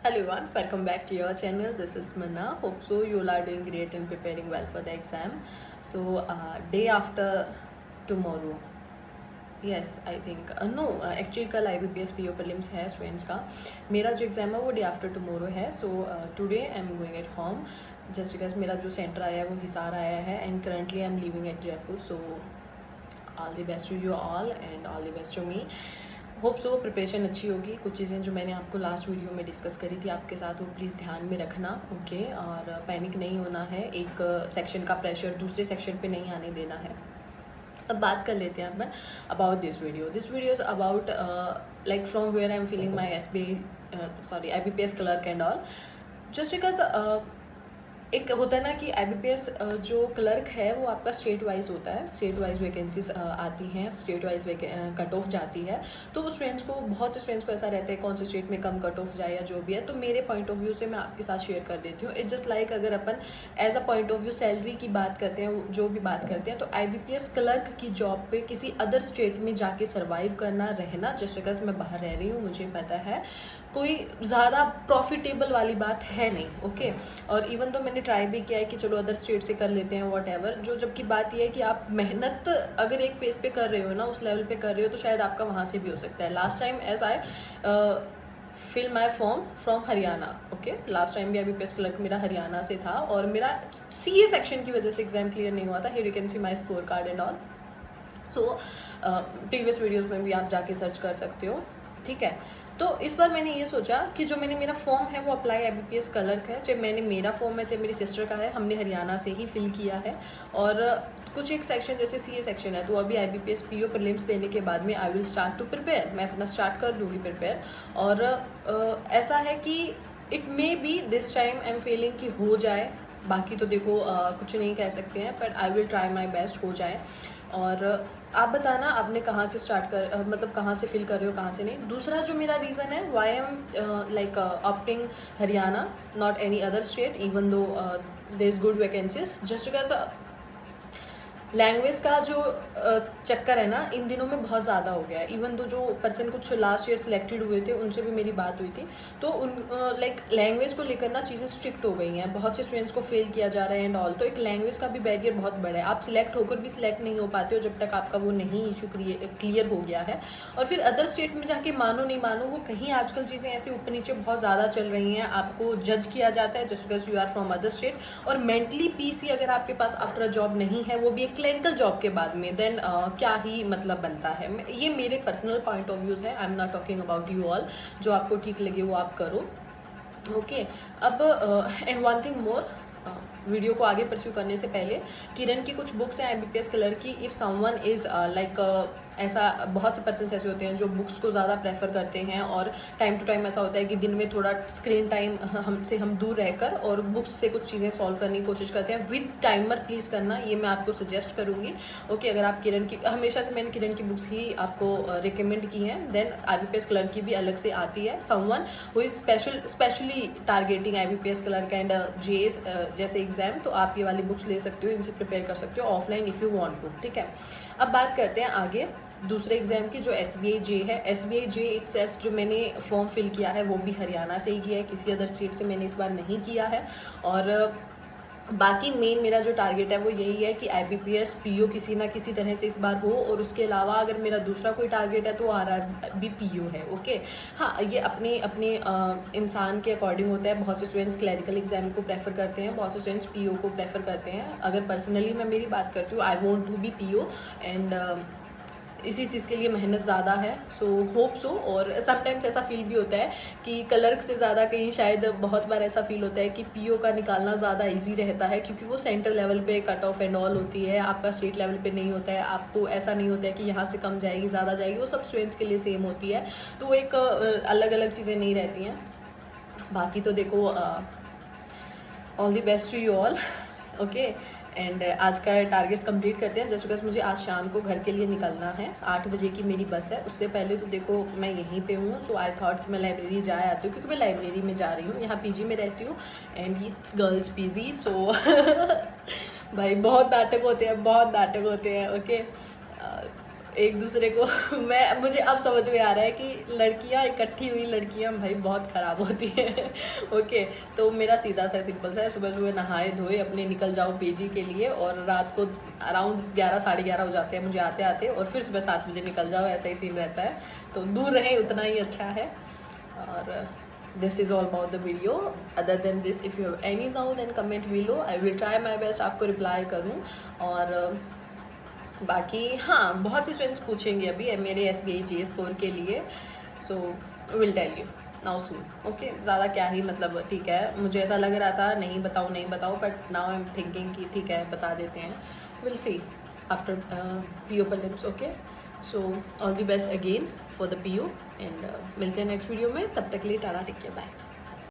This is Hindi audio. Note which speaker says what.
Speaker 1: Hello everyone, welcome back to your channel. This is Manna. Hope so you all are doing great and preparing well for the exam. So day after tomorrow. Yes, I think no actually कल IBPS PO prelims है स्टूडेंट्स का. मेरा जो एग्ज़ाम है वो डे आफ्टर टुमारो है. So today I am going at home just because मेरा जो सेंटर आया है वो हिसार आया है and currently I am living at Jaipur. So all the best to you all and all the best to me. Hope so preparation अच्छी होगी. कुछ चीज़ें जो मैंने आपको लास्ट वीडियो में डिस्कस करी थी आपके साथ वो प्लीज़ ध्यान में रखना. ओके और पैनिक नहीं होना है. एक सेक्शन का प्रेशर दूसरे सेक्शन पे नहीं आने देना है. अब बात कर लेते हैं अपन about this video. This video is about like from where I am feeling my IBPS clerk and all. Just because एक होता है ना कि IBPS जो क्लर्क है वो आपका स्टेट वाइज होता है. स्टेट वाइज वैकेंसीज आती हैं, स्टेट वाइज कट ऑफ जाती है. तो स्टूडेंट्स को बहुत से स्टूडेंट्स को ऐसा रहता है कौन से स्टेट में कम कट ऑफ जाए या जो भी है. तो मेरे पॉइंट ऑफ व्यू से मैं आपके साथ शेयर कर देती हूँ. इट्स जस्ट लाइक अगर अपन as a point of view salary की बात करते हैं, जो भी बात करते हैं, तो IBPS क्लर्क की जॉब पे किसी अदर स्टेट में जाके सर्वाइव करना रहना, जस्ट बिकॉज मैं बाहर रह रही हूँ मुझे पता है, कोई ज़्यादा प्रॉफिटेबल वाली बात है नहीं. ओके और इवन तो मैंने ट्राई भी किया है कि चलो अदर स्टेट से कर लेते हैं वॉट एवर. जो जबकि बात यह है कि आप मेहनत अगर एक फेस पे कर रहे हो ना, उस लेवल पे कर रहे हो, तो शायद आपका वहाँ से भी हो सकता है. Last time as I fill my form from Haryana. Okay last time भी IBPS क्लर्क मेरा हरियाणा से था और मेरा CA सेक्शन की वजह से एग्जाम क्लियर नहीं हुआ था. Here you can see my score card and all. So previous videos में भी आप जाके सर्च कर सकते हो. ठीक है. तो इस बार मैंने ये सोचा कि जो मेरा फॉर्म है वो अप्लाई IBPS क्लर्क है. चाहे मैंने मेरा फॉर्म है चाहे मेरी सिस्टर का है, हमने हरियाणा से ही फिल किया है. और कुछ एक सेक्शन जैसे CA सेक्शन है तो अभी IBPS PO प्रीलिम्स देने के बाद में I will start to prepare. मैं अपना स्टार्ट कर दूँगी प्रिपेयर. और ऐसा है कि it may be this time I am feeling कि हो जाए. बाकी तो देखो कुछ नहीं कह सकते हैं, but I will try my best हो जाए. और आप बताना आपने कहाँ से स्टार्ट कर मतलब कहाँ से फिल कर रहे हो, कहाँ से नहीं. दूसरा जो मेरा रीज़न है why am like opting Haryana not any other state even though there is good vacancies, just because language का जो चक्कर है ना इन दिनों में बहुत ज़्यादा हो गया है. इवन तो जो पर्सन कुछ लास्ट ईयर सिलेक्टेड हुए थे उनसे भी मेरी बात हुई थी, तो उन लाइक लैंग्वेज को लेकर ना चीज़ें स्ट्रिक्ट हो गई हैं. बहुत से स्टूडेंट्स को फेल किया जा रहा है एंड ऑल. तो एक लैंग्वेज का भी बैरियर बहुत बड़ा है. आप सिलेक्ट होकर भी सिलेक्ट नहीं हो पाते हो जब तक आपका वो नहीं इशू क्लियर हो गया है. और फिर अदर स्टेट में जाके मानो नहीं मानो वो कहीं आजकल चीज़ें ऐसे ऊपर नीचे बहुत ज़्यादा चल रही हैं. आपको जज किया जाता है just because you are from other state. और मेंटली पीस ही अगर आपके पास आफ्टर अ जॉब नहीं है, वो भी एक क्लिनिकल जॉब के बाद में, देन क्या ही मतलब बनता है. ये मेरे पर्सनल पॉइंट ऑफ व्यूज है. I am not talking about you all. जो आपको ठीक लगे वो आप करो. ओके अब and one thing more, video को आगे परस्यू करने से पहले किरण की कुछ बुक्स हैं IBPS कलर की. इफ़ समवन इज़ लाइक ऐसा बहुत से पर्सन ऐसे होते हैं जो बुक्स को ज़्यादा प्रेफर करते हैं और टाइम टू टाइम ऐसा होता है कि दिन में थोड़ा स्क्रीन टाइम हम दूर रहकर और बुक्स से कुछ चीज़ें सॉल्व करने की कोशिश करते हैं. विद टाइमर प्लीज़ करना, ये मैं आपको सजेस्ट करूँगी. ओके अगर आप किरण की, हमेशा से मैंने किरण की बुक्स ही आपको रिकमेंड की हैं. देन IBPS कलर की भी अलग से आती है. Someone who is specially targeting IBPS colour and JS जैसे एग्जाम, तो आप ये वाली बुक्स ले सकते हो, इनसे प्रिपेयर कर सकते हो offline if you want to. ठीक है. अब बात करते हैं आगे दूसरे एग्जाम की जो SBI J है. SBI J इटसेल्फ जो मैंने फॉर्म फिल किया है वो भी हरियाणा से ही किया है, किसी अदर स्टेट से मैंने इस बार नहीं किया है. और बाकी मेन मेरा जो टारगेट है वो यही है कि IBPS PO किसी ना किसी तरह से इस बार हो. और उसके अलावा अगर मेरा दूसरा कोई टारगेट है तो RRB PO है. ओके हाँ, ये अपने अपने इंसान के अकॉर्डिंग होता है. बहुत से स्टूडेंट्स क्लरिकल एग्जाम को प्रेफर करते हैं, बहुत से स्टूडेंट्स PO को प्रेफर करते हैं. अगर पर्सनली मैं मेरी बात करती हूँ, I want to be PO and इसी चीज़ के लिए मेहनत ज़्यादा है. So hope so. और समटाइम्स ऐसा फील भी होता है कि क्लर्क से ज़्यादा कहीं शायद बहुत बार ऐसा फील होता है कि PO का निकालना ज़्यादा इजी रहता है, क्योंकि वो सेंट्रल लेवल पे कट ऑफ एंड ऑल होती है. आपका स्टेट लेवल पे नहीं होता है. आपको ऐसा नहीं होता है कि यहाँ से कम जाएगी ज़्यादा जाएगी, वो सब स्टूडेंट्स के लिए सेम होती है. तो वो एक अलग अलग चीज़ें नहीं रहती हैं. बाकी तो देखो all the best to you all. Okay and आज का टारगेट्स कंप्लीट करते हैं. जस्ट बिकॉज मुझे आज शाम को घर के लिए निकलना है. 8 बजे की मेरी बस है. उससे पहले तो देखो मैं यहीं पे हूँ. सो आई थॉट कि मैं लाइब्रेरी जा आती हूँ, क्योंकि मैं लाइब्रेरी में जा रही हूँ. यहाँ PG में रहती हूँ एंड इट्स गर्ल्स PG. सो भाई बहुत नाटक होते हैं, बहुत नाटक होते हैं. ओके एक दूसरे को मुझे अब समझ में आ रहा है कि लड़कियां, इकट्ठी हुई लड़कियां भाई बहुत ख़राब होती हैं। ओके, तो मेरा सीधा सा सिंपल सा है, सुबह सुबह नहाए धोए अपने निकल जाओ पीजी के लिए, और रात को अराउंड 11 साढ़े 11 हो जाते हैं मुझे आते आते, और फिर सुबह 7 बजे निकल जाओ, ऐसा ही सीन रहता है। तो दूर रहें उतना ही अच्छा है। और this is all about the video. Other than this, if you have any doubt then comment below. I will try my best आपको reply करूँ। और बाकी हाँ, बहुत सी स्टूडेंट्स पूछेंगे अभी मेरे SBI GS स्कोर के लिए, so will tell you now soon. Okay, ज़्यादा क्या ही मतलब, ठीक है, मुझे ऐसा लग रहा था नहीं बताऊँ, but now I am thinking कि ठीक है बता देते हैं। Will see after PO prelims। Okay, so all the best again for the PO, and मिलते हैं नेक्स्ट वीडियो में। तब तक के लिए टाटा, टेक केयर, बाय।